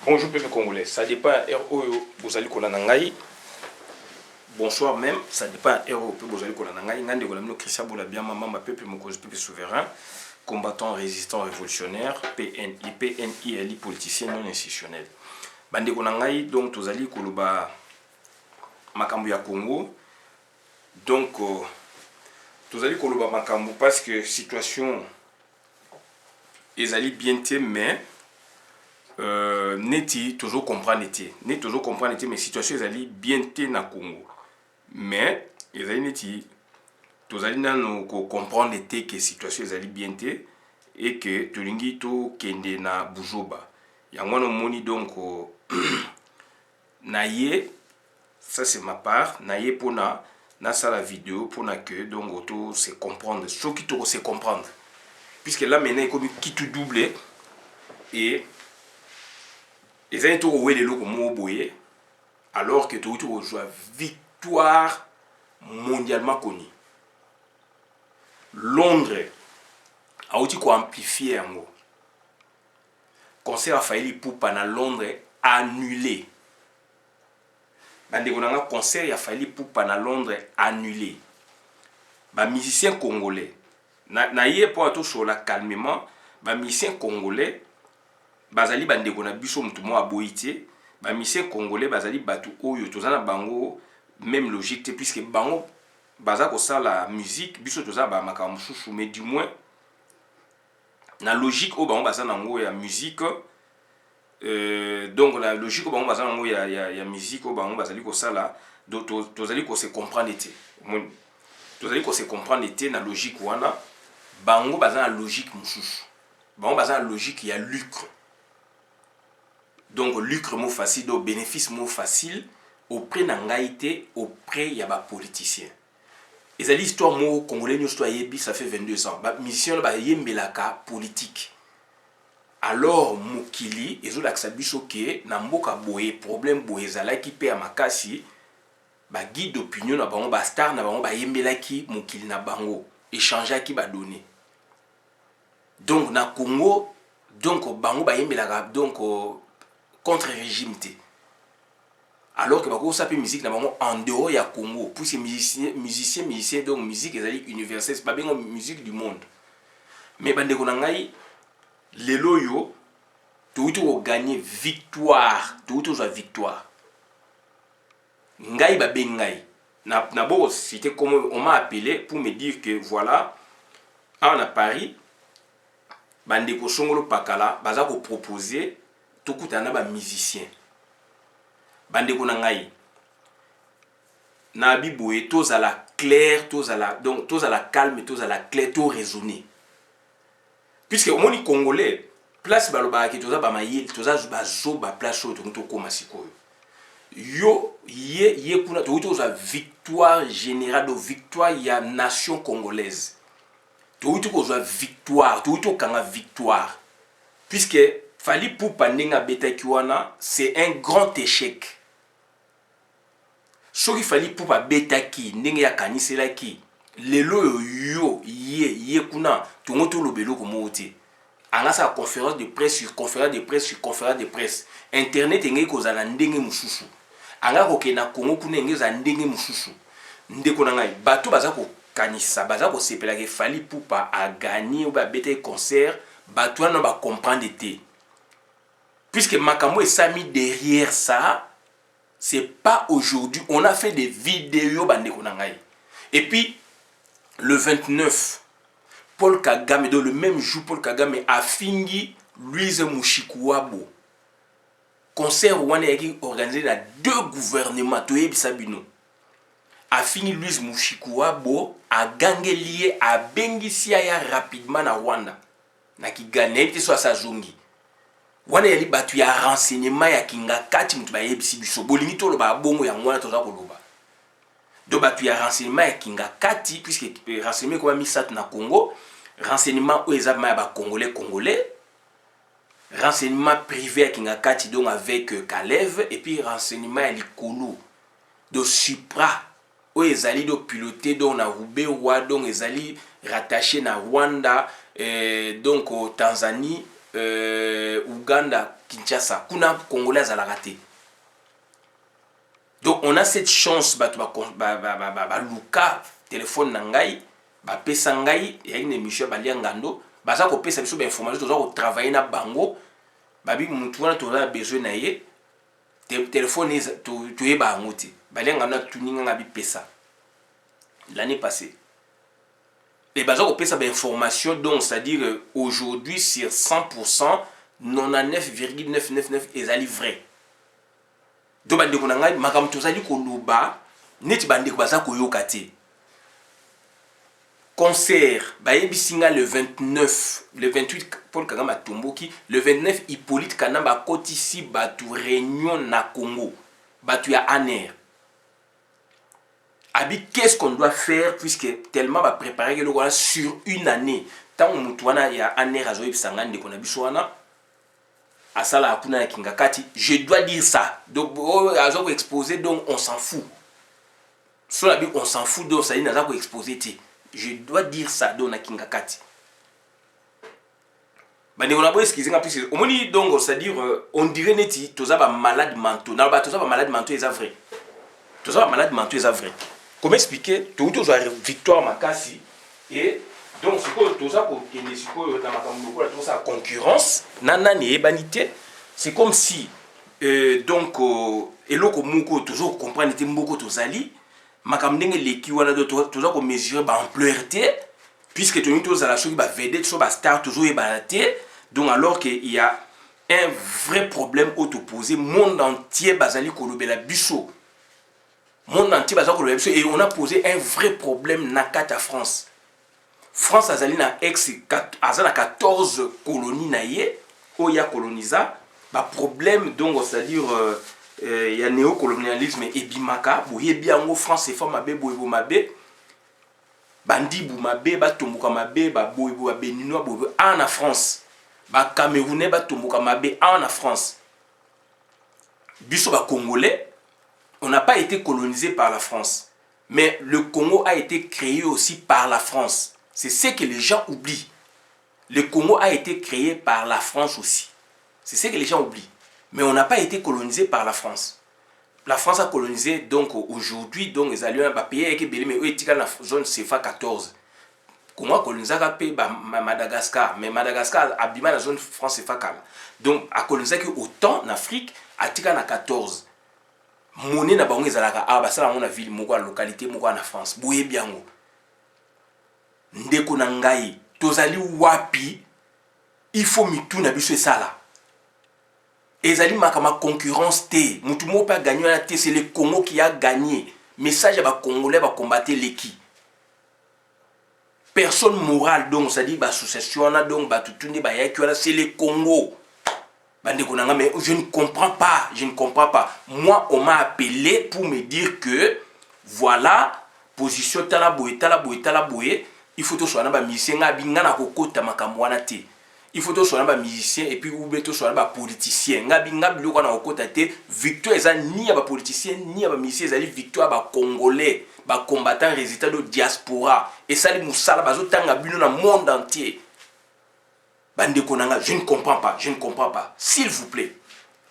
Bonjour peuple congolais, ça dépend RO Bozali Kolanangai. Bonsoir même, ça dépend RO Bozali Kolanangai. Ngande Golamino Christian Boulabiama, Mama peuple Mokozi peuple souverain, combattant résistant révolutionnaire, PNI, PNI, politicien non institutionnel. Bande Konangai, donc Tozali Koloba Makambu ya Congo. Donc Tozali Koloba Makambu parce que situation ezali bien té mais neti toujours comprendre neti neti toujours comprendre neti mais situation ezali bien té na Congo mais ezali neti tozali nano ko comprendre neti que situation ezali bien té et que tolingi to kende na buzoba yango no moni donc na ye ça c'est ma part na ye pona na sala vidéo pona que donc auto se comprendre ce qui to se comprendre puisque là maintenant il comme qui tout double et ça est tout le logo moboye alors que tout joue victoire mondialement connue. Londres a aussi quoi amplifier en gros. Concert a failli pour pana Londres annulé. Bande konanga concert a failli pour pana Londres annulé. Ba musicien congolais na yé pour tout sur la calmement ba musicien congolais bazali bandeko na biso mutu mo aboyité ba musicien congolais bazali batu oyo tozana bango même logique puisque bango baza ko ça la musique biso toza ba makambo susu mais du moins na logique o bango bazana ngo ya musique donc la logique o bango bazana ngo ya musique o bango bazali ko ça la tozali ko se comprendre été tozali ko se comprendre été na logique wana bango bazana logique mususu bango bazana logique ya lucre. Donc lucre mot facile, donc bénéfice mot facile auprès d'angaïté, auprès y a ba politicien. Et ça l'histoire mot congolais nous soit yebi ça fait 22 ans. Ba mission ba yembelaka politique. Alors mokili ezo laksa biso ke na mboka boye problème boye zala ki pe amakasi ba guide d'opinion na bango ba star na bango ba yembelaki mokili na bango échanger ki ba donner. Donc na Congo donc bango ba yembelaka donc contre-régime. Alors que bako sape musique na bango en dehors ya Congo pour ces musiciens donc musique ezali universelle c'est pas bien musique du monde. Mais bande ko ngai lelo yo to gagner victoire, to victoire. Ngai ba bengai na bo c'était comme on m'a appelé pour me dire que voilà à Paris bande ko songolo pakala baza ko proposer tokutana ba musicien bandeko na ngai na biboye tozala clair tozala donc tozala calme tozala clair to raisonner puisque au moni congolais place baloba ki toza ba mayeli toza ba zoba place to koma sikoyo yo ye kuna toza victoire générale de victoire ya nation congolaise toza victoire kanga victoire puisque Fali pour Pandinga Betakiwana, c'est un grand échec. Ce qu'il fallait pour Betaki, Nenga Kaniselaki, Lelo yo, ye kuna, tout le belo comme ôté. En sa conférence de presse sur conférence de presse sur conférence de presse. Internet est cause à l'andenge mususu. Anga kokena Congo kuna ngez à ndenge mususu. Ndeko nangai, bato bazako kanisa, bazako sepela ke fali pour pas à gagner ou ba bete concert, bato na ba comprendre été. Puisque Makambo est mis derrière ça, c'est pas aujourd'hui. On a fait des vidéos bandeko nangai. Et puis, le 29, Paul Kagame, dans le même jour, Paul Kagame a fini Louise Mouchikouabo. Concert Wanegi organisé dans 2 gouvernements, Toyebi Sabino. A fini Louise Mouchikouabo, a gagné lié à Bengisia rapidement à Rwanda. Na ki gagné, il soit sa zongi. Wana yali batu ya renseignement ya kingakati mutu ba yebisi biso bolingi to loba bongo ya ngwana toza ko loba do batu ya renseignement ya kingakati puisque renseignement ko misat na Congo renseignement o ezama ba congolais renseignement privé ya kingakati donc avec Kalev et puis renseignement ya likolo do Supra o ezali do piloté donc na Rubewa donc ezali rattaché na Rwanda donc au Tanzanie Uganda Kinshasa kuna congolais azala raté. Donc on a cette chance ba luka téléphone na ngai ba pesa ngai ya une émission ba liangando baza ko pesa biso ba information toza ko travailler na bango babi mutu wana toza besoin na ye téléphone to yeba ngoti ba liangando tuninga ngabi pesa l'année passée. Et baza ko pesa ba information donc c'est-à-dire aujourd'hui sur 100% 99,999 ezali vrai. Donc bandeko na ngai makambo tozali koloba neti bandeko baza koyoka te. Concert bayebisinga le 29 le 28 Paul Kagame atomboki le 29 Hippolyte Kanamba kotisi batu réunion na Congo batu ya ANER. Abi qu'est-ce qu'on doit faire puisque tellement va préparer que le voilà sur une année tant mutu wana ya ANER azoyebisanga ndeko na biso wana asala akuna ya kingakati, je dois dire ça. Donc azo exposer donc on s'en fout. Sur la on s'en fout donc ça dit naza ko exposer ti. Je dois dire ça donc na kingakati. Bande on a beau excuser nga plus au moni donc c'est-à-dire on dirait neti toza ba malade mentaux. Na ba toza ba malade mentaux est vrai. Toza ba malade mentaux est vrai. Comment expliquer tout toza victoire makasi et donc ce que tout ça pour qu'il ne soit dans ma campagne tout ça concurrence nana ni banité c'est comme si donc eloko moko toujours comprendre était moko tozali makamndenge leki wana do toujours ko mesurer ba ampleur té puisque tu tous à la chose ba vedette so ba star toujours e balaté donc alors que il y a un vrai problème opposé monde entier bazali kolobela biso monde entier bazali kolobela biso et on a posé un vrai problème na kata France. France azali na ex azala 14 colonies na ye oya colonisa ba problème donc c'est-à-dire il y a néocolonialisme et bimaka boye biango France et femme mabe boyebo mabe bandi bu mabe ba tomboka mabe ba boyebo ba béninois boyebo en France ba camerounais ba tomboka mabe en France biso ba congolais on n'a pas été colonisé par la France mais le Congo a été créé aussi par la France. C'est ce que les gens oublient. Le Congo a été créé par la France aussi. C'est ce que les gens oublient. Mais on n'a pas été colonisé par la France. La France a colonisé donc aujourd'hui, donc les alliés ont payé avec Belé, mais eux étaient dans la zone CFA 14. Congo a colonisé Madagascar, mais Madagascar a abîmé la zone France CFA 4. Donc a colonisé autant en Afrique, a tika na 14. Monnaie na bango ezalaka ah ba sala mona ville moko la localité moko na France. Boye biango. Ndeko na ngai tozali wapi il faut mituna biso esala ezali makama concurrence te mutu mo pas gagner la te c'est le Congo qui a gagné message ba congolais ba combattre l'équipe personne morale donc ça dit ba association na donc ba tutuni ba yaki wala c'est le Congo bandeko na ngai mais je ne comprends pas moi on m'a appelé pour me dire que voilà position tala boye il faut que soit un musicien ngabinga kokota makambo wana te il faut que soit un musicien et puis ou beto soit un politicien ngabinga biloko na kokota te victoire eza ni ya ba politicien ni ya ba musicien ezali victoire ba congolais ba combattant résident de diaspora et sali musala bazotanga bino na monde entier bandeko nanga je ne comprends pas s'il vous plaît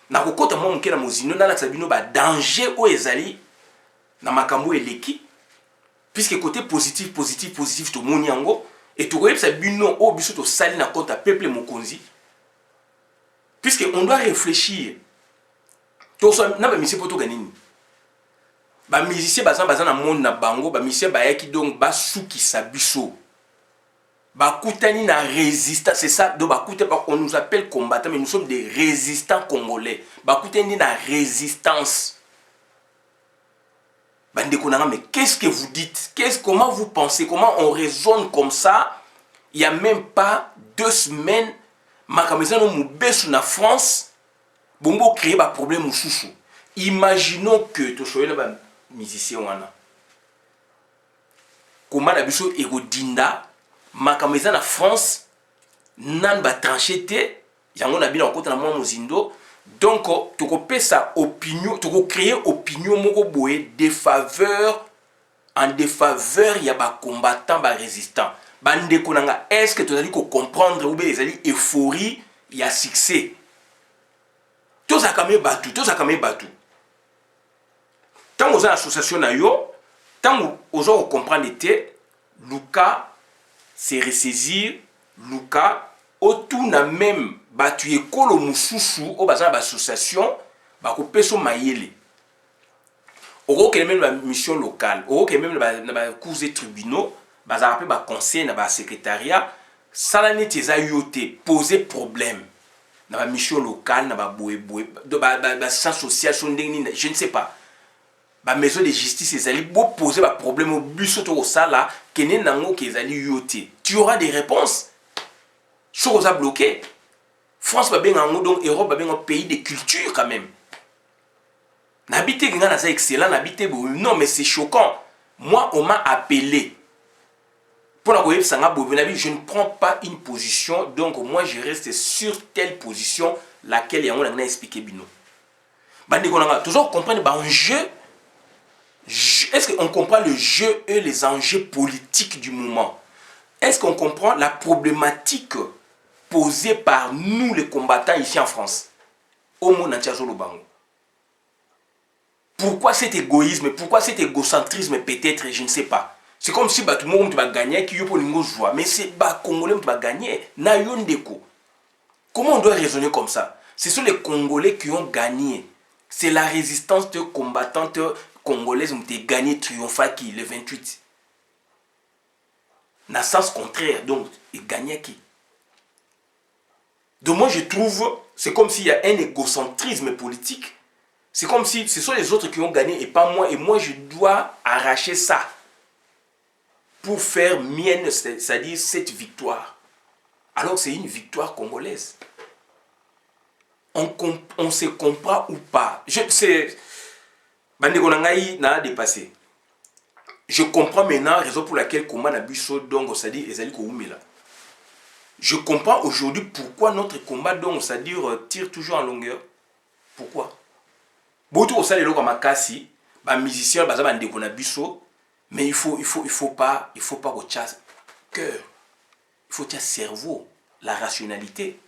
na kokota mo mke na mozino na la sabino ba danger o ezali na makambo eleki. Puisque côté positif tout le monde yango et tout ça bino au biso to sali na compte à peuple mokonzi puisque on doit réfléchir to so na ba misi poto ganini ba musicien baza na monde na bango ba musicien ba yaki donc ba suki sa biso ba kutani na résistance c'est ça donc ba kutani on nous appelle combattants mais nous sommes des résistants congolais ba kutani na résistance. Mais qu'est-ce que vous dites? Comment vous pensez? Comment on raisonne comme ça? Il n'y a même pas 2 semaines, Makamezano Moubesu na France, Bombo crée un problème au chouchou. Imaginons que tu sois un musicien. Comment la biso Erodinda, Makamezano na France, nan ba tranché te, yango na bina okota na mwa mozindo. Donc, tu peux sa opinion, tu peux créer opinion moko boye en défaveur il y a ba combattant ba résistant. Bande konanga est-ce que tu as dit comprendre ou bien les euphorie il y a succès. Tous à camé batu, tous à camé batu. Tant aux associations na yo, tant aux gens comprendre était, Luka se ressaisir, Luka autour na même batu ekolo mususu au bazan association, ba ko peso mayele. Oko que même la mission locale, oko que même na cours et tribunaux, bazan appelé ba conseil na ba secrétariat, ça la net eza yote poser problème. Na ba mission locale, na ba boé ba sens social son ndenge je ne sais pas. Ba maison de justice ezali bo poser ba problème au bus to sala kene nango ke ezali yote. Tu auras des réponses. Chose à bloquer. France va bien en donc Europe va bien un pays de culture quand même. N'habiter quelqu'un c'est excellent, n'habiter non mais c'est choquant. Moi on m'a appelé. Pour la connaître je ne prends pas une position donc moi je reste sur telle position laquelle on a expliqué bino. Bandi qu'on a toujours comprendre ba un jeu. Est-ce qu'on comprend le jeu et les enjeux politiques du moment? Est-ce qu'on comprend la problématique posée par nous les combattants ici en France? Au monde entier. Pourquoi cet égoïsme? Pourquoi cet égocentrisme peut-être? Je ne sais pas. C'est comme si tout le monde va gagner, qui pour une joie. Mais c'est les Congolais qui vont gagner. Comment on doit raisonner comme ça? Ce sont les Congolais qui ont gagné. C'est la résistance de combattantes congolaises qui ont gagné triomphant qui le 28. Dans le sens contraire, donc, ils gagnaient qui? Donc moi je trouve, c'est comme s'il y a un égocentrisme politique. C'est comme si ce sont les autres qui ont gagné et pas moi. Et moi je dois arracher ça pour faire mienne, c'est-à-dire cette victoire. Alors c'est une victoire congolaise. On se comprend ou pas. Dépassé. Je comprends maintenant la raison pour laquelle comment Nabiso donc c'est-à-dire Ezali Koumela. Je comprends aujourd'hui pourquoi notre combat donc c'est-à-dire tire toujours en longueur. Pourquoi? Beaucoup au salé comme Makasi, ba musicien ba za ndeko Nabiso, mais il faut pas au chasse cœur. Il faut au cerveau, la rationalité.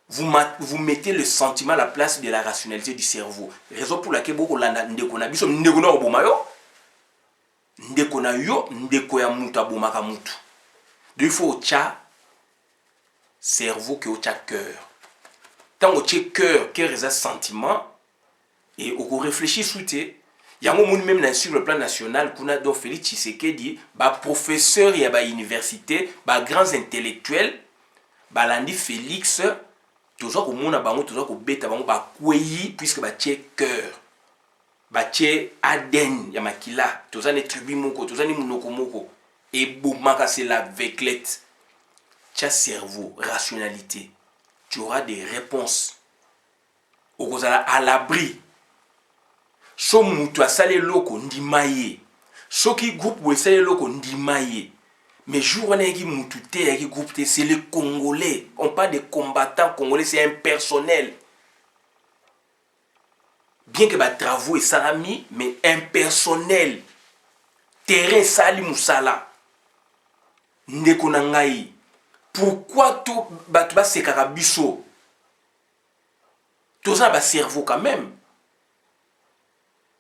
Vous mettez le sentiment à la place de la rationalité du cerveau. Raison pour laquelle beaucoup landa ndeko Nabiso ndeko na obomayo. Ndeko na yo ndeko ya muta bomaka mutu. Donc il faut au cerveau que au cœur. Tant au cœur est un sentiment et on réfléchit sous il y a un monde même sur le plan national qu'on a donc Félix Tshisekedi ba professeur et ba université ba grands intellectuels ba landi Félix toujours au monde bango toujours ko beta bango ba kweyi puisque ba tché cœur ba tché Aden ya makila toujours ne tribu moko toujours ni munoko moko et boumaka c'est la véclette. Tu as cerveau, rationalité. Tu auras des réponses. Au à l'abri. So mutu asale loko ndimaye. So ki groupe ou asale loko ndimaye. Mais jour on est qui mutu te qui groupe te c'est les Congolais. On parle des combattants congolais, c'est impersonnel. Bien que les travaux et salami, mais impersonnel. Terrain sali musala. Ndeko nangai. Pourquoi tout batba c'est karabiso? Tout ça va cerveau quand même.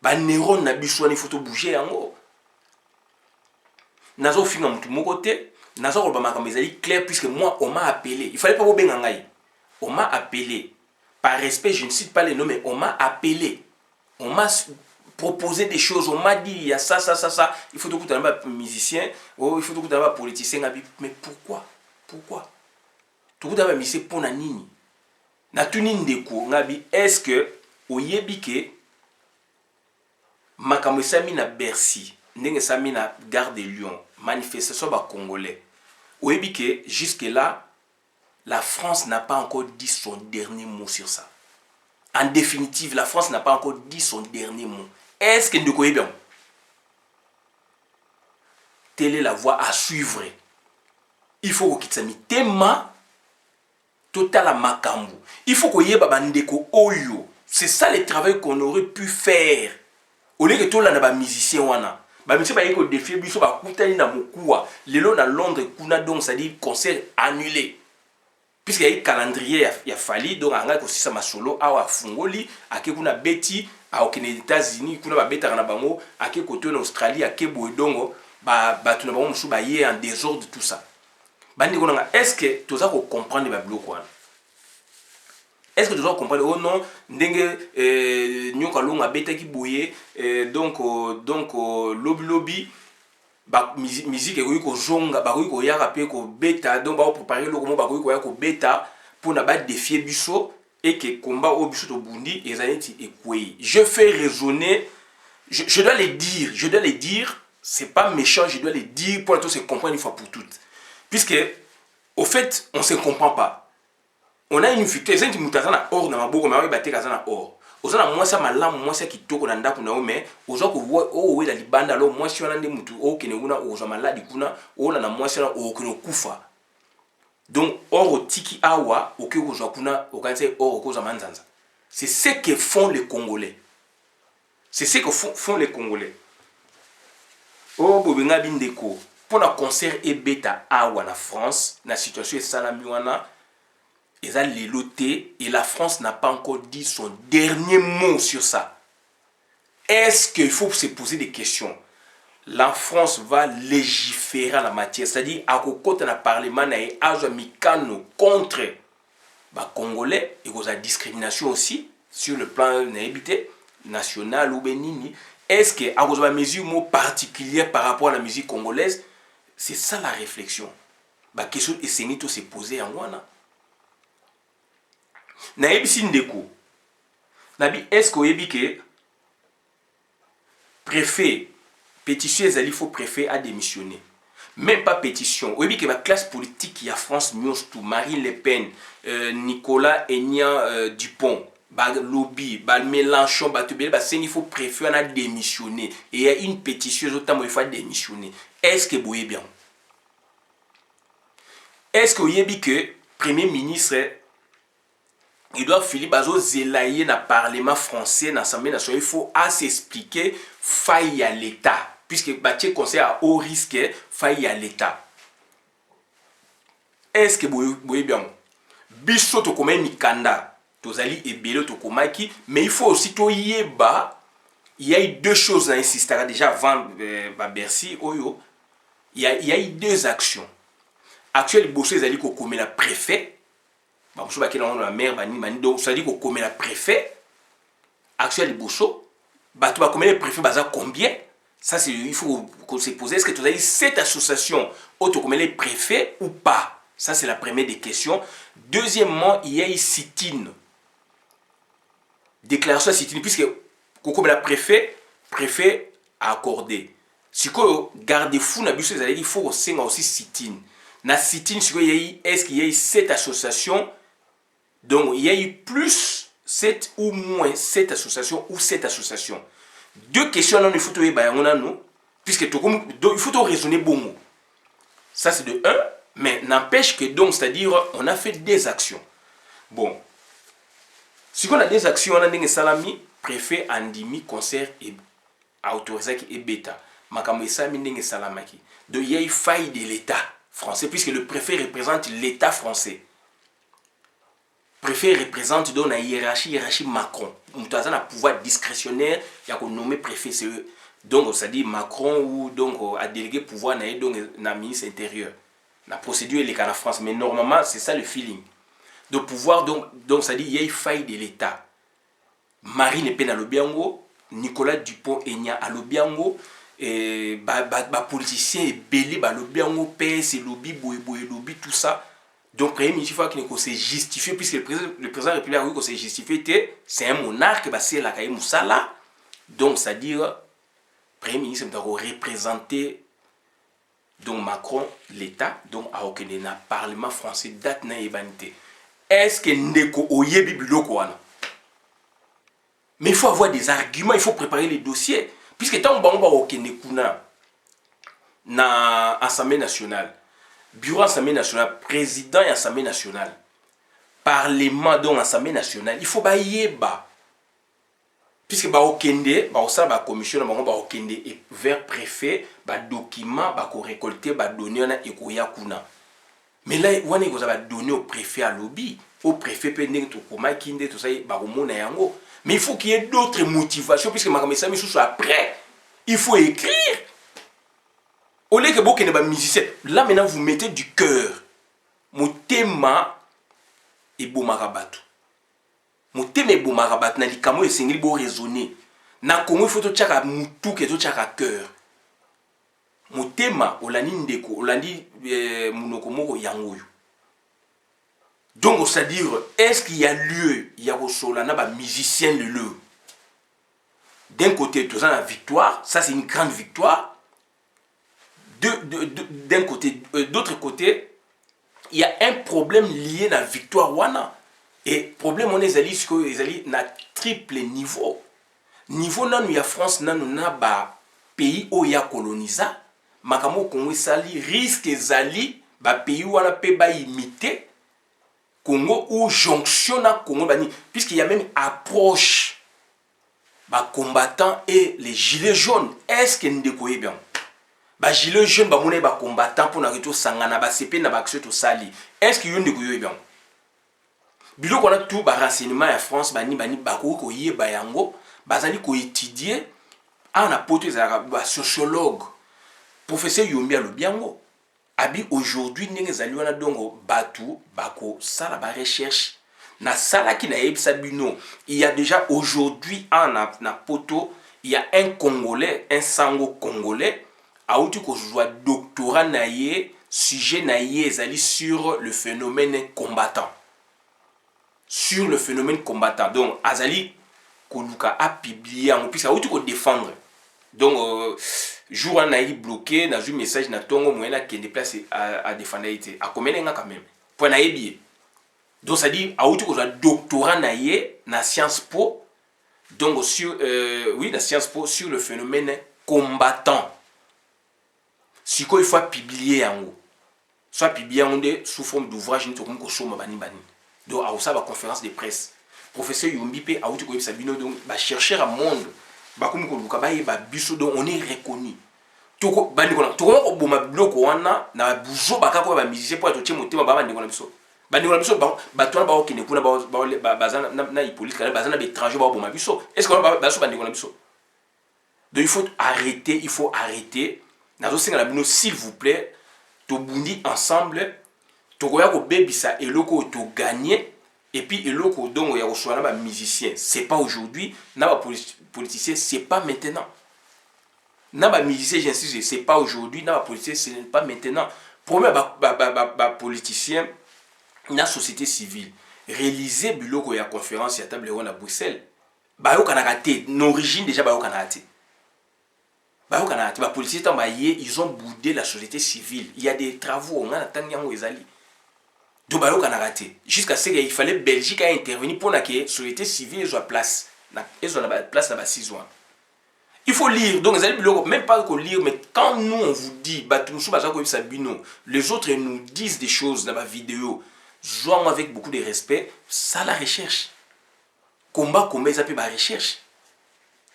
Ba neurones na biso il faut bouger en haut. Nazo finga mutu mon côté, nazo ko ba makamezali clair puisque moi on m'a appelé. Il fallait pas obenga ngai. On m'a appelé. Par respect, je ne cite pas les noms mais on m'a appelé. On m'a proposé des choses, on m'a dit il y a ça. Il faut tout un musicien, il faut tout un politicien mais pourquoi? Pourquoi? Tout d'abord, mais c'est pour nani. Na tuni ndeko ngabi est-ce que oyebike makambo sami na Bercy, ndenge sami na Gare de Lyon, manifestation ba congolais. Oyebike jusque là la France n'a pas encore dit son dernier mot sur ça. En définitive, la France n'a pas encore dit son dernier mot. Est-ce que ndeko bien? Telle est la voie à suivre. Il faut qu'il tema total à makambu. Il faut qu'il y ait babandeko oyo. C'est ça le travail qu'on aurait pu faire. Au lieu que tout le monde musicien wana. Ba musicien ba yeko défier biso ba kutani na mokuwa. Lelo na Londres kuna donc ça dit concert annulé. puisque y a calendrier ya fali donc anga ko sisa masolo awa fungoli ake kuna beti a okene États-Unis kuna ba beta na bango ake koto en Australie ake boydongo ba tuna bango musu ba yé en désordre tout ça bandi ko nga est-ce que toza ko comprendre ba bloco wana est-ce que tu dois comprendre oh non ndenge nyoka longa beta ki boye donc lobby ba musique ekoki kozonga bakoki koyaka mpe kobeta donc bakoprépare eloko mo bakoki koya kobeta mpona badéfie biso eke komba oyo biso tobundi ezali neti ekwei. Je fais raisonner, je dois les dire, c'est pas méchant, je dois les dire pour que se comprendre une fois pour toutes, puisque au fait on se comprend pas. On a une victoire, c'est une mutation na or na maboko mais baté kaza na or. Ozana mwasa malamu mwasa kitoko na ndako na ome ozo ko o la libanda lo mwasi wana nde mutu o kene kuna ozo maladi kuna o na mwasi na o kene kufa. Donc or tiki awa o ke ozo kuna o kanse or ko za manzanza. C'est ce que font les Congolais. C'est ce que font les Congolais. O bobenga bindeko pour un concert et beta awa na France na situation e salami wana et ça les loté et la France n'a pas encore dit son dernier mot sur ça. Est-ce qu'il faut se poser des questions? La France va légiférer en la matière, c'est-à-dire à côté de parlement et à mikano contre les Congolais et aux discrimination aussi sur le plan national ou bénini. Est-ce que à cause de mesure mot particulière par rapport à la musique congolaise? C'est ça la réflexion. La question est se poser en wana. Naebisi ndeko nabi est-ce que oyebi que préfet pétition ezali faut préfet a démissionné même pas pétition oyebi que la classe politique ya France nyonso tout Marine Le Pen Nicolas Enya Dupont ba lobby ba Mélenchon ba tubele ba il faut préfet a démissionné et il y a une pétition autant il faut démissionner. Est-ce que boye bien? Est-ce que oyebi que premier ministre Edouard Philippe Bazo zelaye na parlement français na l'Assemblée nationale, il faut s'expliquer faille à l'État puisque bâtir conseil à haut risque faille à l'État. Est-ce que vous voyez bien biso to komé mikanda tozali ebele to komaki mais il faut aussi to yeba il y a eu deux choses à insister déjà avant Bercy oyo il y a eu deux actions. Actuellement bosso ezali ko komé la préfet bamuso bakela on la maire bani donc ça dit ko komé la préfet actuel bosso bato ba komé le préfet baza combien? Ça c'est il faut qu'on se pose est-ce que tu as dit cette association auto komé les préfets ou pas? Ça c'est la première des questions. Deuxièmement, il y a une sit-in. Déclaration sit-in puisque comme la préfet a accordé. Si ko garde-fou na biso il faut aussi sit-in. Na sit-in si est-ce qu'il y a eu cette association? Donc, il y a eu plus 7 ou moins cette association ou cette association. Deux questions, il faut puisque il faut raisonner bon. Ça, c'est de 1, mais n'empêche que donc, c'est-à-dire, on a fait des actions. Bon. Si on a des actions, on a des salami, préfet, andimi, concert et autorisé et bêta. Makamo esami ndenge salamaki. Donc, il y a eu faille de l'État français, puisque le préfet représente l'État français. Préfet représente donc la hiérarchie Macron. Nous avons un pouvoir discrétionnaire, il y a nommé préfet. Donc, ça dit Macron ou donc a délégué pouvoir donc na ministre intérieur. La procédure est en France, mais normalement c'est ça le feeling. De pouvoir donc ça dit il y a une faille de l'État. Marine Le Pen à l'Obiango, Nicolas Dupont-Aignan à l'Obiango, et politicien et belé à l'Obiango, PS, lobby, boy, lobby, tout ça. Donc, premier ministre, il faut se justifier, puisque le président de la République a dit qu'il s'est justifié, c'est un monarque, c'est la Kaye Moussala. Donc, c'est-à-dire, le premier ministre doit représenter donc Macron, l'État, donc à aucun parlement français, date na ébanité. Est-ce que Ndeko Oyebi Biloko wana? Mais il faut avoir des arguments, il faut préparer les dossiers. Puisque tant qu'on va au Kenekuna, na Assemblée nationale, bureau Assemblée nationale, président et Assemblée nationale, parlement donc Assemblée nationale, il faut yeba. Puisque au Kende, au sein de la commission, au Kende vers préfet, document, récolter, donner et kuna. Mais là, on va donner au préfet à lobby, au préfet tout ça, mais il faut qu'il y ait d'autres motivations, puisque ma message soit après. Il faut écrire. Au lieu que beaucoup de musiciens, là maintenant vous mettez du cœur. Mon thème est beau marabatou. Mon thème est beau marabatou. Na likamo et singli beau raisonner. Na Congo il faut tout chaka moutou que tout chaka cœur. Mon thème olani ndeko, olani munokomoko yangoyo. Donc c'est-à-dire, est-ce qu'il y a lieu, il y a un musicien le lieu. D'un côté, tout ça la victoire, ça c'est une grande victoire. D'un côté, d'autre côté, il y a un problème lié à la victoire wana. Et problème on est allé na triple niveau. Niveau nan il y a France nan na ba pays où il y a colonisé, makamo Congo sali risque zali ba pays wana pe ba imiter Congo ou jonction na Congo bani puisqu'il y a même approche ba combattants et les gilets jaunes. Est-ce que nous découvre bien? Ba gilet jaune ba mona ba combattant pour na reto sangana ba CP na ba action to sali. Est-ce que yon découvre bien? Bilo qu'on a tout ba renseignement à France bani ba ko yé ba yango bazali ko étudier en apôtre ba sociologue professeur Yombi Alobiango abi aujourd'hui ndenge zali wana dongo batu bako sala ba recherche na sala ki na yebisa bino. Il y a déjà aujourd'hui na poto il y a un Congolais, un sango congolais auti ko joua doctorat na ye sujet na ye ezali sur le phénomène combattant. Sur le phénomène combattant. Donc azali koluka a publié en plus auti ko défendre. Donc jour on a bloqué dans un message na tongo moyena qui est déplacé à défendre été a combien quand même pour na yebi. Donc ça dit auti ko joua doctorat na ye na Sciences Po donc sur oui la Sciences Po sur le phénomène combattant. Si quoi il faut publier en haut, soit publier en haut sous forme d'ouvrage ni comme kosoma bani bani. Donc à ça la conférence de presse. Professeur Yombipe a outi ko sabino donc ba chercher à monde ba comme ko luka ba ye ba biso donc on est reconnu. Toko bani ko ko boma bloko wana na buzo baka ko ba musicien pour to motema ba bandi ko na biso. Bandi ko na biso ba to ba okine kuna ba bazana na Hippolyte kana bazana be étranger ba boma biso. Est-ce que ba so bandi ko na biso? Donc il faut arrêter. S'il vous plaît, to bundi ensemble, to goya ko bebisa eloko to gagner et puis eloko donc ya ko soana ba musicien. C'est pas aujourd'hui, na ba politicien, c'est pas maintenant. Na ba musicien, j'insiste, c'est pas aujourd'hui, na ba politicien, c'est pas maintenant. Premier ba politicien na société civile, réaliser biloko ya conférence ya table ronde à Bruxelles. Ba yo kana raté, l'origine déjà ba yo kana raté. Les policiers ils ont boudé la société civile. Il y a des travaux, on a donc jusqu'à ce qu'il fallait Belgique a intervenir pour que la société civile soit place. Ils ont la place là-bas 6 ans. Il faut lire. Donc même pas que lire, mais quand nous on vous dit, les autres nous disent des choses dans la vidéo, jouant avec beaucoup de respect, ça la recherche. Combat, ça peut la recherche.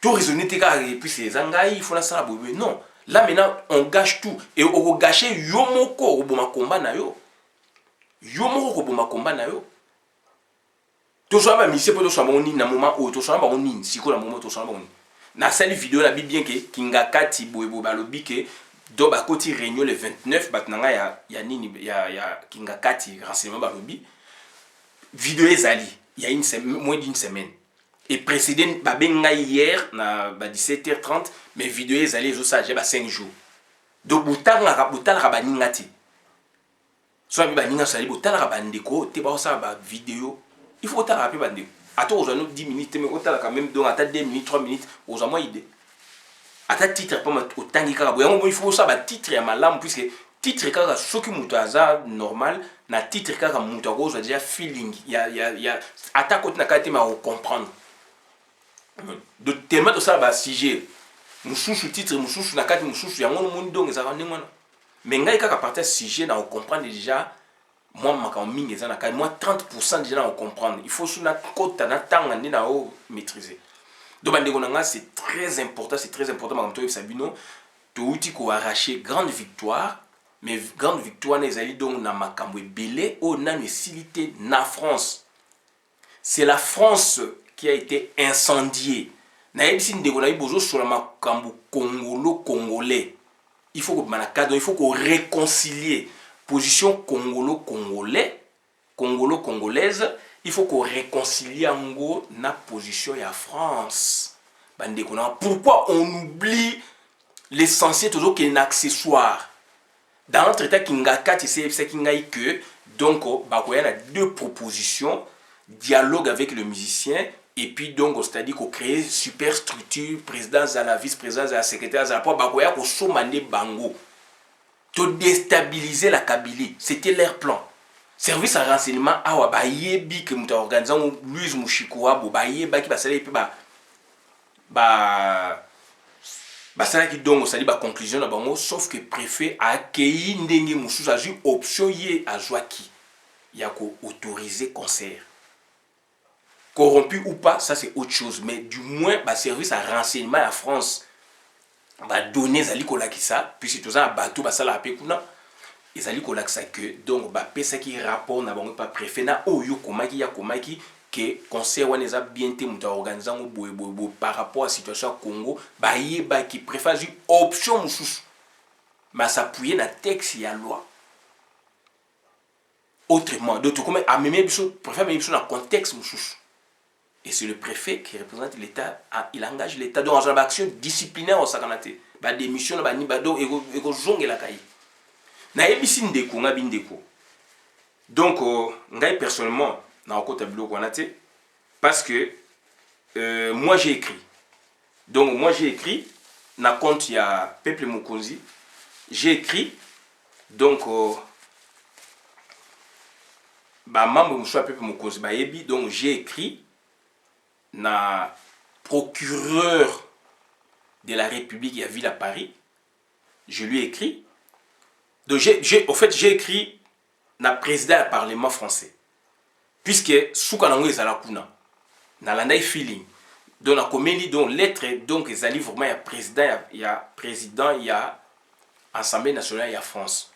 Tout raisonner et puis c'est zangai il faut la salle non là maintenant on gâche tout et on gâcher yomoko oboma combat na yo yomoko oboma combat na yo to so ba mise poto so ba oni na moment o to so ba oni siko na moment to so ba oni na salle vidéo la bien que kingakati boyebo balobi que do ba koti réunion le 29 batnanga ya nini ya kingakati renseignement balobi vidéo ezali il y a moins d'une semaine. Et précédent, hier, à 17h30, mes vidéos allaient jusqu'à 5 jours. Donc, vous avez rabani. Soit vous avez sali, vous avez rabani ko, te ba ça ba vidéo. Il faut ta rappeler bande. Attends, aux anneaux 10 minutes, mais autant quand même donc à 2 minutes, 3 minutes, aux amours idée. À ta titre pas autant il faut ça ba titre ya malam puisque titre kaka soki muto aza normal na titre kaka muto aza déjà feeling. Il y a attaque côté na kate ma comprendre. De tellement de ça va sujet mususu titre mususu na kati mususu yango monde donc ça rend ngwana mais ngai kaka partir sujet na comprendre déjà moi makao mingi za na kati moi 30% déjà na comprendre il faut suna kota na tanga ndi na o maîtriser donc bandeko nanga c'est très important makam to sabino to uti ko arracher grande victoire mais grande victoire les alliés donc na makambo belé au na silité na France. C'est la France qui a été incendiée. Na yebisi ndeko na bozo sur la makambo congolais. Il faut que manakado, il faut qu'on réconcilie position congolais, congolaise, il faut qu'on réconcilie en gros na position ya France. Pourquoi on oublie l'essentiel toujours qu'il y a un accessoire? Dans notre état Kingaka, tu sais que donc il y a deux propositions, dialogue avec le musicien et puis donc c'est-à-dire qu'on crée super structure, président à la vice-président à la secrétaire à la pour bakoya ko somande bango. To déstabiliser la Kabylie, c'était leur plan. Service à renseignement awa ba yebi que muta organisant Louise Mushikoa bo ba yeba ki ba sala pe ba sala ki donc ça dit ba conclusion na bango sauf que préfet a accueilli ndenge mususu a eu option yé a joaki ya ko autoriser concert. Corrompu ou pas, ça c'est autre chose, mais du moins ba service à renseignement à France ba donner zali ko lakisa puis c'est tout ça bateau ba sala pe kuna ezali ko lakisa que donc ba pesa ki rapport na bango pas préfet na oyo komaki ya komaki que conseil wana eza bien te muta organiser ngo boye par rapport à situation à Congo ba yeba ki préfère une option mususu mais s'appuyer na texte ya loi autrement d'autres comme a même biso préfère même biso na contexte mususu. Et c'est le préfet qui représente l'État, il engage l'État dans une action disciplinaire au Sakanate. Ba démission ba ni bado ego jonge la kai. Na ebisi ndeko nga bindeko. Donc ngai personnellement na okota biloko wana te parce que moi j'ai écrit. Donc moi j'ai écrit na compte ya Peuple Mokonzi, j'ai écrit donc ba membre muswa Peuple Mokonzi ba yebi donc j'ai écrit na procureur de la République à Ville à Paris, je lui ai écrit. Donc j'ai écrit na président du Parlement français. Puisque sous kanango ezala kuna na landai feeling. Donc na komeli donc lettre donc ezali vraiment ya président il y a Assemblée nationale ya France.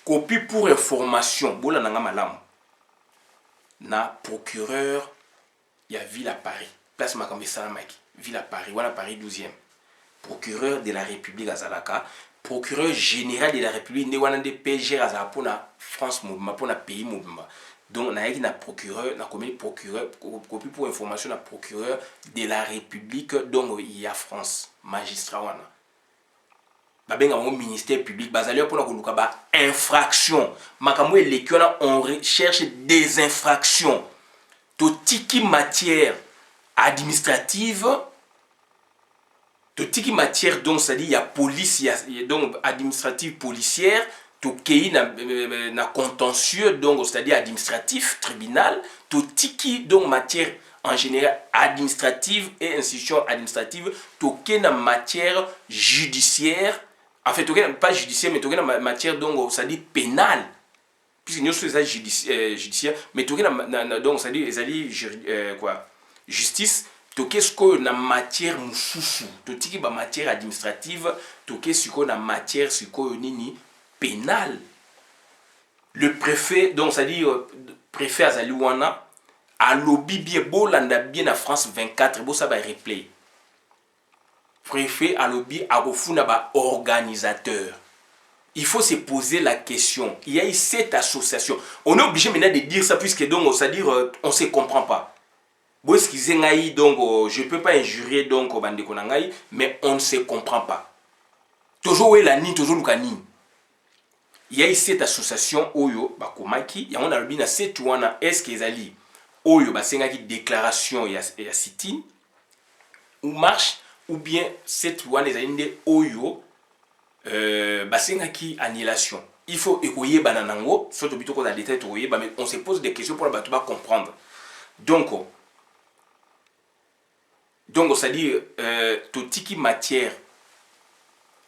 Copie pour information bola nanga malamu. Na procureur il y a Ville à Paris. Place Makambe Salamaki. Ville à Paris. Voilà Paris 12e. Procureur de la République à Zalaka. Procureur général de la République. Ne wana de PG à Zalaka pour la France mouvement, pour le pays mouvement. Donc, na na procureur, na commune procureur, copie pour information, na procureur de la République. Donc, il y a France. Magistrat wana. Babenga au ministère public. Bazali pour la koluka ba infraction. Makamwe lekona on recherche des infractions. Totiki matière administrative, totiki matière donc c'est-à-dire il y a police, il y a donc administrative policière, tokei na contentieux donc c'est-à-dire administratif tribunal, totiki donc matière en général administrative et institution administrative, tokei na matière judiciaire, en fait tokei pas judiciaire mais tokei na matière donc c'est-à-dire pénale. Puisque nous sommes judiciaire, mais tout donc ça dit quoi justice, tout ce qu'on a matière mususu, tout ce qui est matière administrative, tout ce qu'on a matière nini pénale. Le préfet donc ça dit préfet Azaliwana a lobby bien beau landa bien à France 24 beau ça va replay. Préfet a lobby a refuna ba organisateur. Il faut se poser la question. Il y a eu cette association. On est obligé maintenant de dire ça puisque donc, c'est-à-dire on ne se comprend pas. Donc je ne peux pas injurier donc mais on ne se comprend pas. Toujours la ni, toujours le cani. Il y a eu cette association Oyo Bakomaki. Il y a un cette ouana est-ce qu'ils allaient Oyo Basengaki déclaration et à sit-in ou marche ou bien cette ouana les alliés Oyo. Basengaki annihilation. Il faut écouiller bananango, surtout plutôt qu'on a des têtes mais on se pose des questions pour la comprendre. Donc c'est-à-dire tout qui matière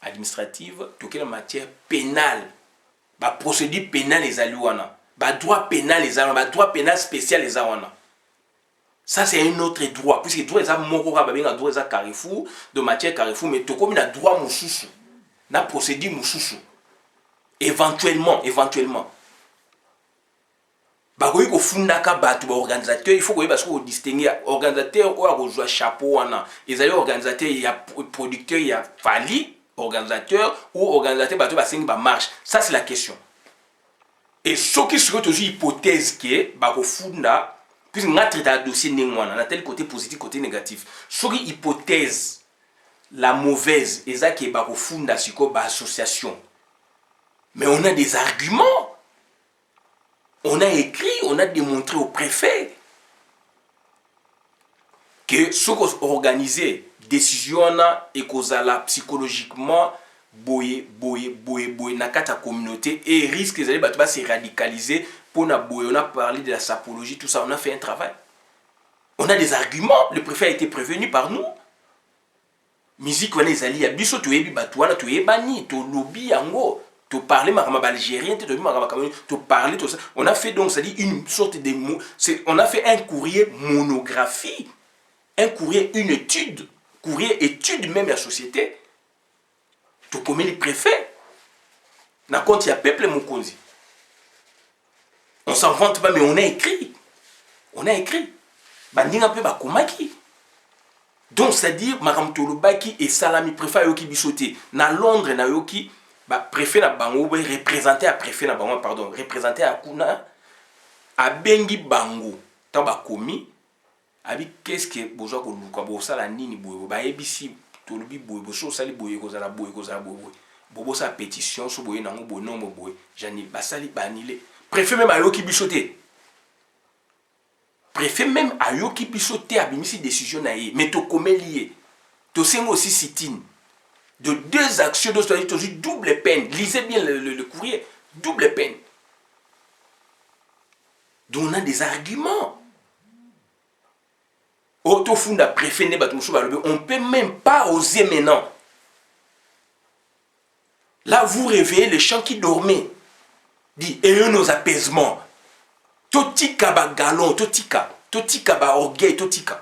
administrative, tout qui matière pénale, ba procédure pénale les alouana, ba droit pénal les alouana, ba droit pénal spécial les alouana. Ça c'est un autre droit, puisque droit les a mokora ba benga droit les a Carrefour, de matière Carrefour, mais tout comme il a droit mususu. Na procédure mususu éventuellement bakoki kofundaka bato baorganisateur il faut koyeba soki kodistingue organisateur oyo akozwa chapeau wana ezali organisateur ya producteur ya fali organisateur ou organisateur bato basengi bamarche. Ça c'est la question. Et soki sikoyo tozwi hypothèse ke bakofunda puisque nga traite ya dossier ndenge wana na tel côté positif côté négatif, soki hypothèse la mauvaise eza ke bakofunda sikoyo baassociation, mais on a des arguments. On a écrit, on a démontré au préfet que ce qu'on organisé, décision et causala psychologiquement boye nakata communauté et risque de se radicaliser pour na boye. On a parlé de la sapologie, tout ça, on a fait un travail. On a des arguments, le préfet a été prévenu par nous. Musique wana ezali ya biso to yebi batwana to yebani to lobby yango. Tu parlais ma algérien, tu parlais tout ça. On a fait donc, ça dit une sorte de mot. On a fait un courrier monographie, un courrier, une étude, courrier étude même la société. Tu commets les préfets. Na compte il y a peuple Mokonzi. On s'en vante pas, mais on a écrit. On a écrit. Bandinga pe ba komaki. Donc c'est-à-dire Maram Tolobaki et Salami préfet yoki bisoté. Na Londres na yoki ba préfet na bango représenté à préfet na bango pardon représenté à kuna a bengi bango tant ba komi abi qu'est-ce que bozo ko luka bo sala nini boye ba ebisi to lubi boye bo so sali boye ko zala boye bobo sa pétition so boye nango bo nombo boye jani basali banile préfet même ayoki bisoté préfet même ayoki bisoté abimisi décision na ye mais to komelié to sengo aussi sitine de deux actions, double peine. Lisez bien le courrier, double peine. Donc on a des arguments. On ne peut même pas oser maintenant. Là, vous réveillez les gens qui dormaient. Dit, ayons nos apaisements. Totika ba galon, totika ba orgueil, totika.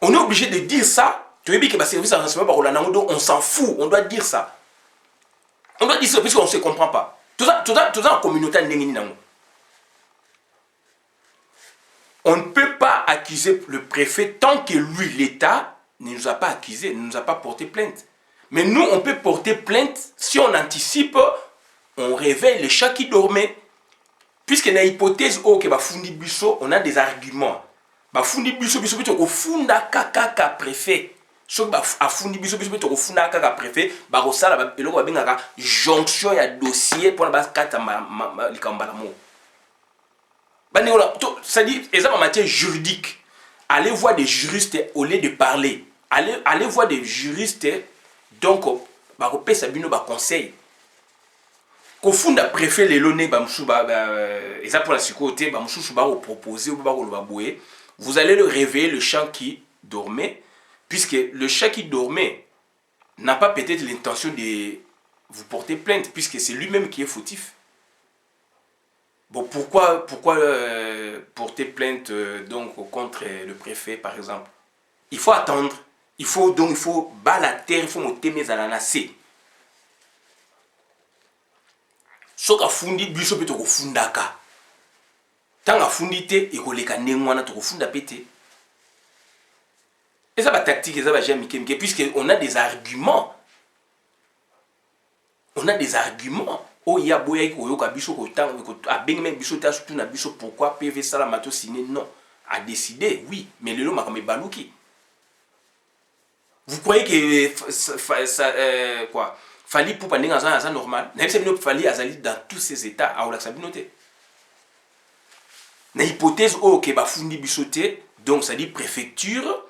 On est obligé de dire ça. Tu veux dire que le service on s'en fout, on doit dire ça. On doit dire ça parce qu'on ne se comprend pas. Tout ça en communauté. On ne peut pas accuser le préfet tant que lui, l'État, ne nous a pas accusé, ne nous a pas porté plainte. Mais nous, on peut porter plainte si on anticipe, on réveille les chats qui dormaient. Puisque dans l'hypothèse où on a des arguments. Bafundi biso ko funda kaka préfet. So afundi biso to funda kaka préfet ba ko sala ba eloko ba bengaka jonction ya dossier pour ba kata likambala mo. Bani ola to ça dit en matière juridique. Allez voir des juristes au lieu de parler. Allez voir des juristes donc ba ko pesa bino ba conseil. Ko funda préfet le loné ba msuba eza pour la sécurité ba msusu ba ko proposer ou ba ko ba boye. Vous allez le réveiller, le chat qui dormait, puisque le chat qui dormait n'a pas peut-être l'intention de vous porter plainte, puisque c'est lui-même qui est fautif. Bon, pourquoi porter plainte donc contre le préfet, par exemple? Il faut attendre, il faut battre la terre, il faut monter mes ananasés. Ce qu'a fundi, biso peut te fundaka. Tant que fundité et que les canets to funda pété. Et ça va tactique, et ça va jamais puisque on a des arguments. On a des arguments. Oh ya boya ko yo ka biso ko tang ko a beng même biso ta surtout na biso pourquoi PV sala mato signé non a décidé oui mais le lo makame baluki. Vous croyez que quoi Fali pour paninga ça normal. Même si nous Fali azali dans tous ces états à la sabinoté. Na hypothèse o ke ba fundi bisoté donc ça dit préfecture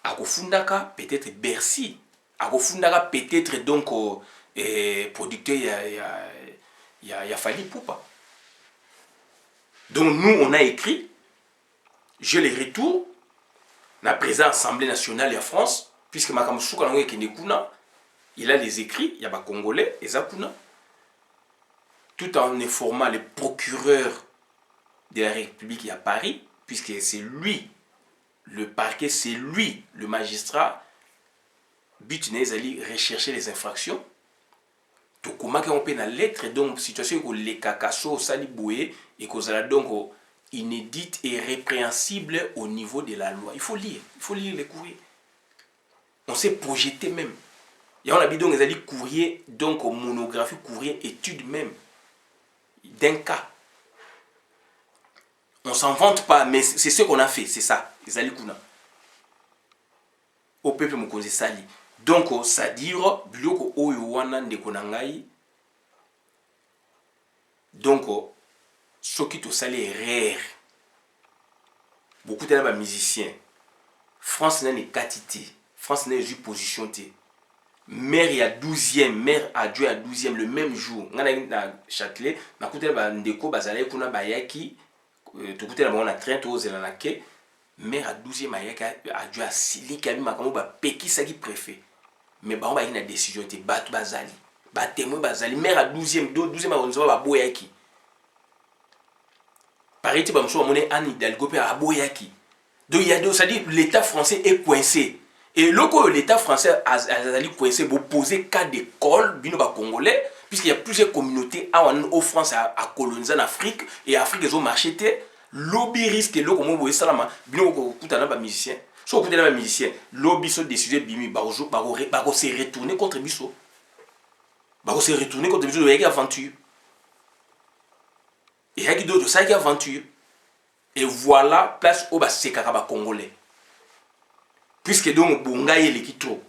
a ko fundaka peut-être Bercy a ko fundaka peut-être donc producteur ya Fali Poupa. Donc nous on a écrit je les retour la présidente Assemblée nationale de France puisque makamsuka nango ekende kuna il a les écrits il y a ba congolais ezakuna tout en informant les procureurs de la République à Paris, puisque c'est lui, le parquet, c'est lui, le magistrat, but n'est allé rechercher les infractions. tokomaki on peut na lettre donc situation ko le kakaso sali boye et kozala donc inédite et répréhensible au niveau de la loi. Il faut lire les courriers. On s'est projeté même. Et on a dit donc les courriers donc monographie, courrier, étude même d'un cas. On s'en vante pas, mais c'est ce qu'on a fait, c'est ça. Les alikuna. Au peuple mokonzi sali. Donc c'est-à-dire biloko oyo wana ndeko na ngai. Donc ceux qui te sali rare. Beaucoup de musiciens. France n'a pas quantité. France n'a pas position. Mère il y a 12e, mère a Dieu à 12e le même jour. On a Châtelet, na koute ba ndeko bazalé kuna bayaki, to koute na na train to zela na ke, mère à 12e ayaki a Dieu à sili kami makambo ba pekisa ki préfet. Mais ba on ba ina décision te batu bazali. Ba témoin bazali mère à 12e, 12e a onzo ba boyaki. Pareil, ba mso amone Anne Hidalgo pe a boyaki. Donc il y a deux, ça dit l'État français est coincé. Et lorsque l'État français a coincé pour poser cas d'école, bino congolais, puisqu'il y a plusieurs communautés en France à coloniser en Afrique et Afrique ils ont marché, lobby risque lo comme vous salama, bino kutana ba musicien. So kutana ba musicien, lobby so décidé bimi ba se retourner contre biso. Ba se retourner contre biso avec aventure. Et il y a d'autres ça qui aventure. Et voilà place au bas sekaka congolais. Puisque donc Bungaye les kitro.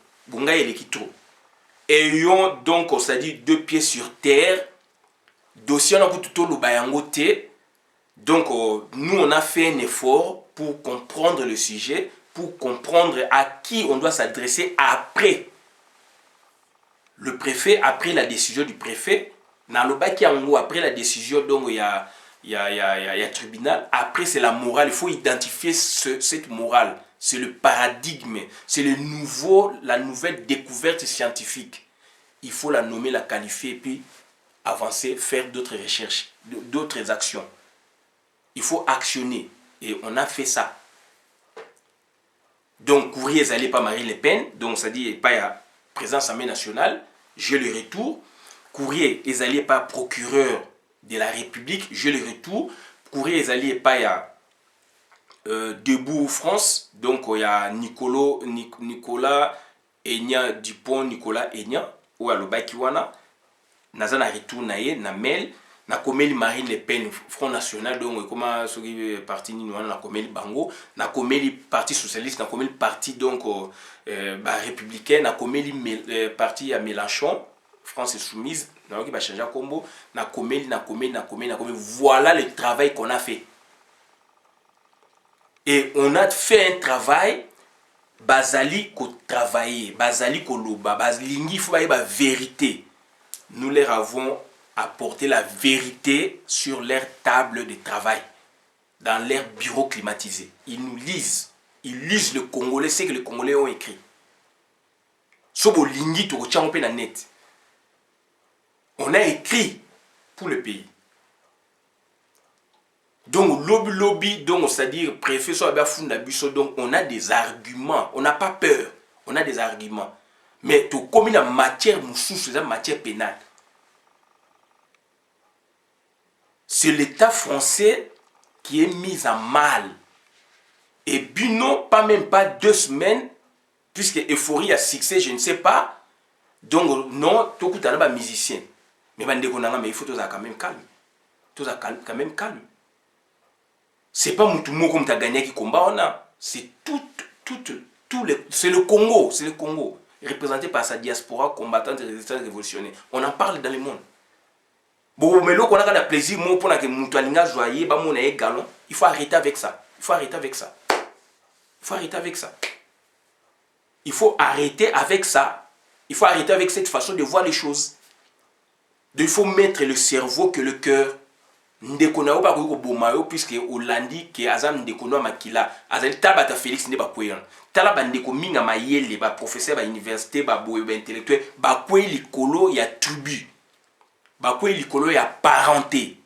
Ayons donc, c'est-à-dire 2 pieds sur terre, dossier on a tout le bayangote. Donc nous on a fait un effort pour comprendre le sujet, pour comprendre à qui on doit s'adresser après. Le préfet, après la décision du préfet, dans le bac après la décision, donc il y a tribunal. Après c'est la morale, il faut identifier cette morale. C'est le paradigme, c'est la nouvelle découverte scientifique. Il faut la nommer, la qualifier et puis avancer, faire d'autres recherches, d'autres actions. Il faut actionner et on a fait ça. Donc, courrier allé pas Marine Le Pen, donc ça dit pas à président Assemblée nationale, j'ai le retour. Courrier allé pas procureur de la République, j'ai le retour. Courrier allé pas à Debout France, donc il y a Nicolas Enya Dupont, Nicolas Enya, ou à l'Obakiwana, Naza na retour na mail, na komeli Marine Le Pen, Front National, donc comment ce parti Ninoana na komeli Bango, na komeli Parti Socialiste, na komeli Parti donc républicain, na komeli Parti à Mélenchon, France Insoumise, na qui va changer à combo, na komeli. Voilà le travail qu'on a fait. Et on a fait un travail, basali ko travailler, basali ko loba, balingi faut ba vérité. Nous leur avons apporté la vérité sur leur table de travail, dans leur bureau climatisé. Ils nous lisent, le Congolais, c'est que les Congolais ont écrit. Sobo lingi to tchan pe na net. On a écrit pour le pays. Donc, lobby, donc, c'est-à-dire, préfet, donc, on a des arguments, on n'a pas peur, on a des arguments. Mais, tout comme la matière, c'est la matière pénale. C'est l'État français qui est mis en mal. Et puis, non, pas 2 semaines, puisque euphorie a succès, je ne sais pas. Donc, non, tout le monde est musicien. Mais, il faut quand même calme. Quand même calme. C'est pas Moutoumou comme tu as gagné qui combat, c'est c'est le Congo, représenté par sa diaspora combattante de résistance révolutionnaire. On en parle dans le monde. Bon, mais là, on a le plaisir, pour que Moutoualinga joyeux, il faut arrêter avec ça. Il faut arrêter avec ça. Il faut arrêter avec cette façon de voir les choses. Il faut mettre le cerveau que le cœur. Ndekona ba ko bomayo puisque Hollandi que azam ndekona makila azali tabata Félix ne ba kweyan tala ba ndeko minga mayele ba professeur ba université ba boye ba intellectuel ba kwe likolo ya tribu ba kwe likolo ya parenté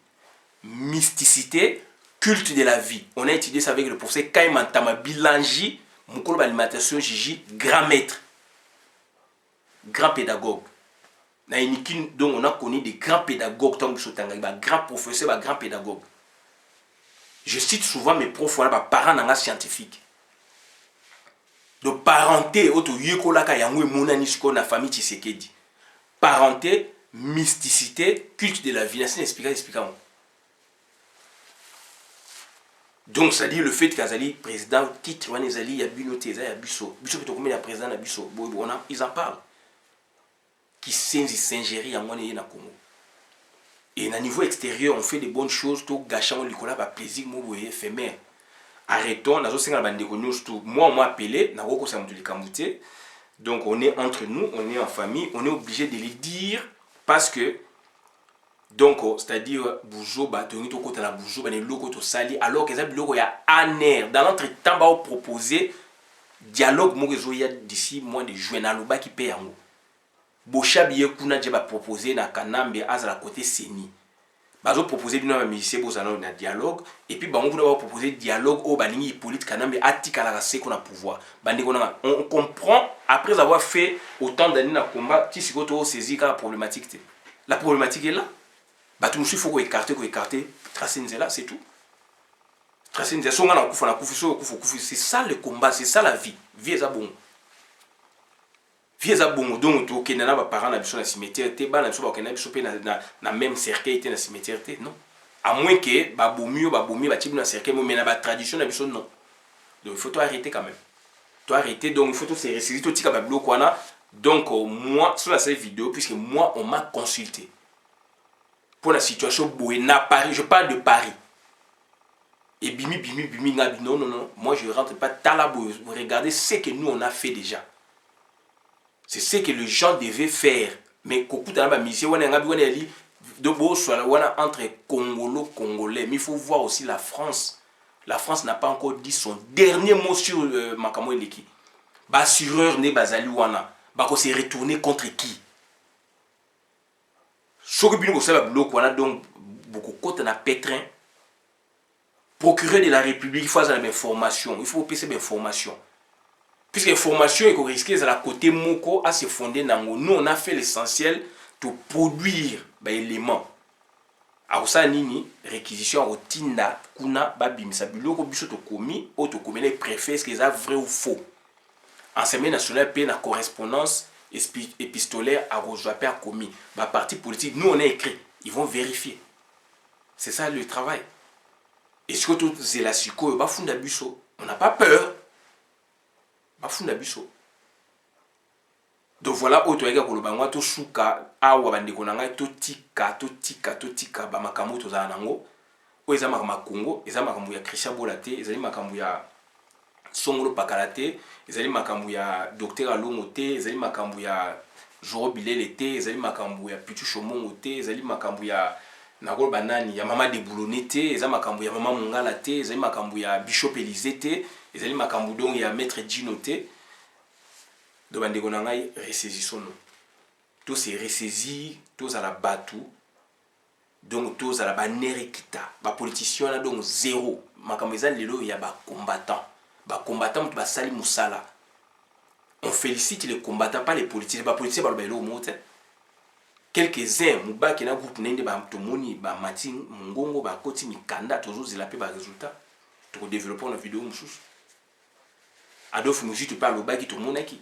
mysticité culte de la vie. On a étudié ça avec le professeur Kaimantama Bilangi mukolo ba alimentation Gigi grand maître grand pédagogue Donc on a connu des grands pédagogues, des grands professeurs, des grands pédagogues. Je cite souvent mes profs, parents scientifiques. De parenté, la famille Tshisekedi. Parenté, mysticité, culte de la vie. Expliquons. Donc, ça dit le fait qu'Azali, président, titre, il y a Binoté, il y a Bisso. Bisso, il y a président, Bisso. Ils en parlent. Qui s'ingérie en Congo. Et à niveau extérieur, on fait des bonnes choses, tout gâchant le plaisir, éphémère. Arrêtons, moi, on m'a appelé, donc on est entre nous, on est en famille, on est obligé de les dire parce que donc c'est-à-dire Boujo alors que il y a un air dans notre temps va proposer dialogue d'ici mois de juin na loba qui paye yango Bochabi kuna je va proposer na Kanambe azala côté Seni bazo proposer bino ba musicien bozana na dialogue et puis bango kuna va proposer dialogue au balingi politique Kanambe atika la se qu'on a pouvoir on comprend après avoir fait autant d'années na combat qui se retrouve saisir la problématique est là. Il faut écarter, tracer une là, c'est tout. Tracer une c'est ça le combat, c'est ça la vie. Vie est à bon. Vie est à bon. Donc, tu as des parents qui sont dans le cimetière, tu as dans même cercueil, dans le cimetière, non. À moins que, tu dans le cercueil, mais dans la tradition, non. Donc, il faut arrêter quand même. Tu arrêter, donc il faut se ressaisir, tout le monde. Donc, moi, sur cette vidéo, puisque moi, on m'a consulté. Pour la situation Paris, je parle de Paris. Et bimi, non, moi je ne rentre pas talabo. Regardez ce que nous on a fait déjà. C'est ce que les gens devaient faire. Mais entre Congolais, mais il faut voir aussi la France. La France n'a pas encore dit son dernier mot sur Makamo Eleki. Bassureur ne bazali wana. Bako s'est retourné contre qui? Donc beaucoup côté na pétrin procureur de la République il faut avoir des informations, il faut passer des informations puisque l'information est risquée à la côté moko à se fonder nango. Nous on a fait l'essentiel de produire des éléments à ça nini réquisition au tinda kuna babimisa biloko biso to komi o to komi les préfets est-ce que c'est vrai ou faux en semaine nationale paie la correspondance épistolaire à Rojapé a commis. Bah, parti politique, nous on a écrit. Ils vont vérifier. C'est ça le travail. Et ce que tout c'est la psycho, bah funda busso. On n'a pas peur. Bah funda busso. Donc voilà, auto ega ko lobangwa to suka awa bandeko nanga to tika ba makambo to za nango. O eza makambo Congo, eza makambo ya Christian Bolate, eza makambo ya Songolo Pakalate, ezali makambu ya Docteur Alongo te, ezali makambu ya Joro Bilele te, ezali makambu ya Pichu Shomongo te, ezali makambu ya Nagol Banani, ya Mama de Boulonné te, ezali makambu ya Mama Mongala te, ezali makambu ya Bishop Élysée te, ezali makambu donc ya Maître Djino te. Do bandeko na ngai ressaisissons nous. Tous ces ressaisis, tous à la batu. Donc tous à la banere kita. Ba politicien donc zéro. Makambu ezali lelo ya ba combattant. Combattants qui sali musala. On félicite les combattants, pas les politiciens. Les politiciens ba belo mote. Quelques-uns muba qui na groupe nende ba tomoni ba mati mungongo ba koti mikanda tozo zilape ba résultat. To développer une vidéo mususu. Adolphe Muji tu parles au ba qui to monaki.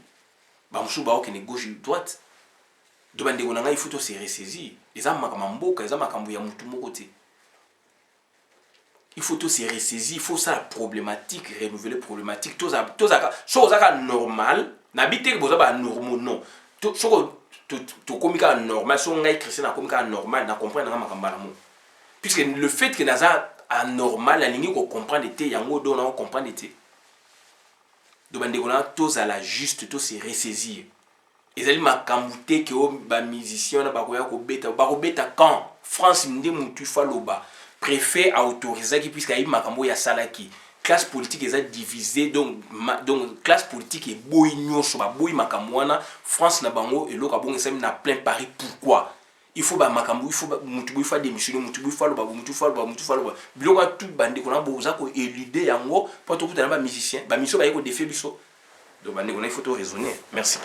Ba musu ba okene gauche droite. Do bande konanga il faut to se ressaisir. Eza makambo mboka, eza makambo ya mutu moko te. Il faut tout se ressaisir, il faut ça la problématique, renouveler la problématique. Tout ça normal, n'habitez que vous avez normal non. Tout comme normal, si on est chrétien, comme normal, na comprendre na makambala mo. Puisque le fait que naza anormal, la ligne qu'on comprend était, yango do na comprendre était. Donc bande kona tous à la juste, tout se ressaisir. Ezali makambuté que ba musicien na ba ko beta quand France ndi mutu faloba. Préfet a autorisé qui puisque il makambo ya salaki classe politique est divisée donc classe politique est boy nyonso ba boy makambo wana France na bango et loka bongo sem na plein Paris. Pourquoi il faut ba makambo il faut mutu boy fa démissionner mutu boy fa lo ba biloko tout bande kona boza ko éluder yango pour tout na ba musicien ba miso ba yeko défait biso donc bande kona il faut tout raisonner. Merci.